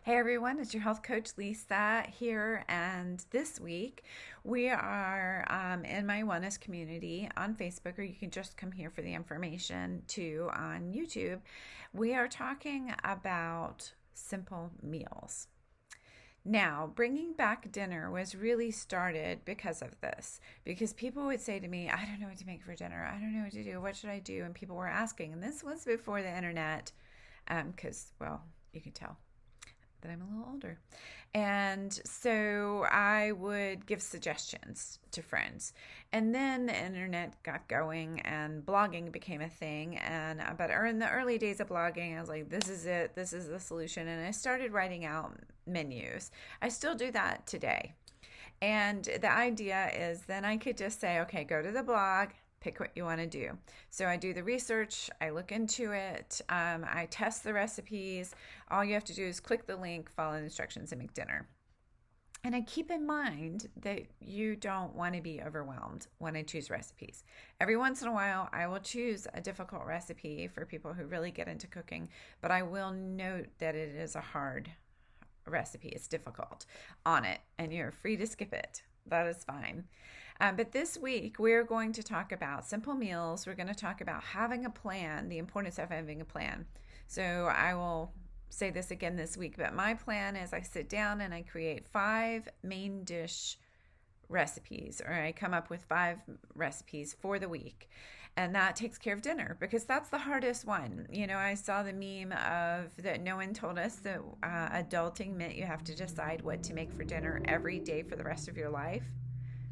Hey everyone, it's your health coach Lisa here, and this week we are in my wellness community on Facebook, or you can just come here for the information too on YouTube. We are talking about simple meals. Now, bringing back dinner was really started because of this. Because people would say to me, I don't know what to make for dinner. I don't know what to do. What should I do? And people were asking. And this was before the internet, because, well, you can tell that I'm a little older. And so I would give suggestions to friends. And then the internet got going and blogging became a thing. But in the early days of blogging, I was like, this is it. This is the solution. And I started writing out menus. I still do that today. And the idea is then I could just say, okay, go to the blog, pick what you want to do. So I do the research, I look into it, I test the recipes. All you have to do is click the link, follow the instructions, and make dinner. And I keep in mind that you don't want to be overwhelmed when I choose recipes. Every once in a while, I will choose a difficult recipe for people who really get into cooking, but I will note that it is a hard recipe. It's difficult on it, and you're free to skip it. That is fine. But this week, we're going to talk about simple meals. We're going to talk about having a plan, the importance of having a plan. So I will say this again this week, but my plan is I sit down and I create 5 main dish recipes, or I come up with 5 recipes for the week. And that takes care of dinner because that's the hardest one. You know, I saw the meme of that no one told us that adulting meant you have to decide what to make for dinner every day for the rest of your life.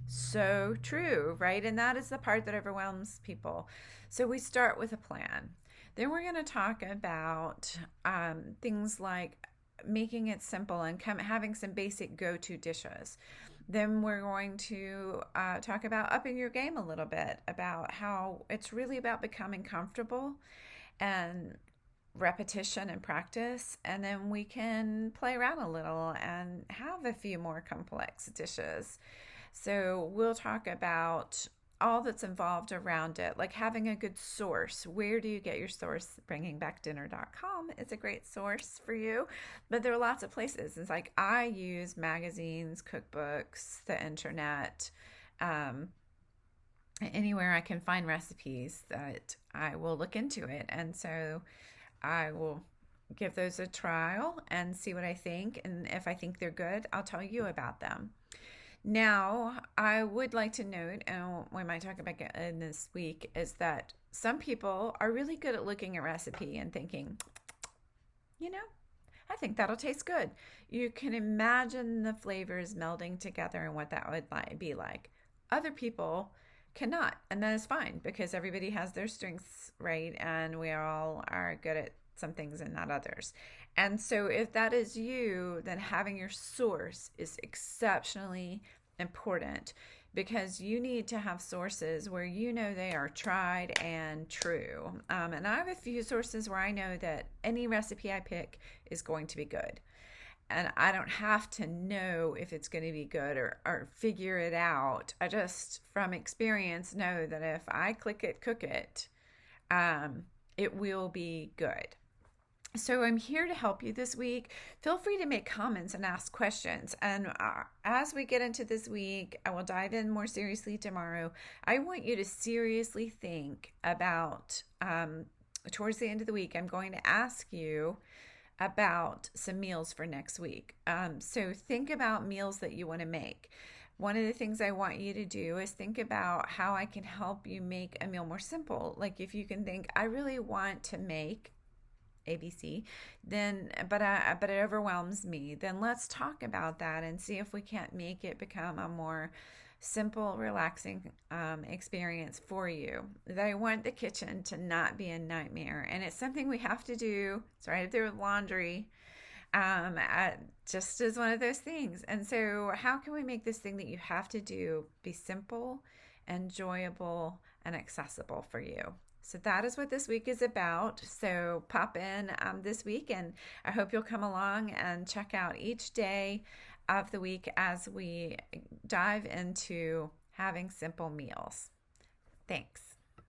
So true, right? And that is the part that overwhelms people. So we start with a plan. Then we're going to talk about things like making it simple and having some basic go-to dishes. Then we're going to talk about upping your game a little bit, about how it's really about becoming comfortable and repetition and practice. And then we can play around a little and have a few more complex dishes. So we'll talk about all that's involved around it, like having a good source. Where do you get your source? Bringingbackdinner.com is a great source for you, but there are lots of places. It's like I use magazines, cookbooks, the internet, anywhere I can find recipes that I will look into it. And so I will give those a trial and see what I think. And if I think they're good, I'll tell you about them. Now, I would like to note, and we might talk about it in this week, is that some people are really good at looking at recipe and thinking, you know, I think that'll taste good. You can imagine the flavors melding together and what that would be like. Other people cannot, and that is fine because everybody has their strengths, right? And we all are good at some things and not others. And so if that is you, then having your source is exceptionally important because you need to have sources where you know they are tried and true. And I have a few sources where I know that any recipe I pick is going to be good. And I don't have to know if it's going to be good or figure it out. I just, from experience, know that if I click it, cook it, it will be good. So I'm here to help you this week. Feel free to make comments and ask questions. And as we get into this week, I will dive in more seriously tomorrow. I want you to seriously think about, towards the end of the week, I'm going to ask you about some meals for next week. So think about meals that you want to make. One of the things I want you to do is think about how I can help you make a meal more simple. Like if you can think, I really want to make ABC, then but it overwhelms me. Then let's talk about that and see if we can't make it become a more simple, relaxing experience for you. That I want the kitchen to not be a nightmare, and it's something we have to do. It's right up there with laundry. Just as one of those things. And so, how can we make this thing that you have to do be simple, enjoyable, and accessible for you? So that is what this week is about. So pop in this week, and I hope you'll come along and check out each day of the week as we dive into having simple meals. Thanks.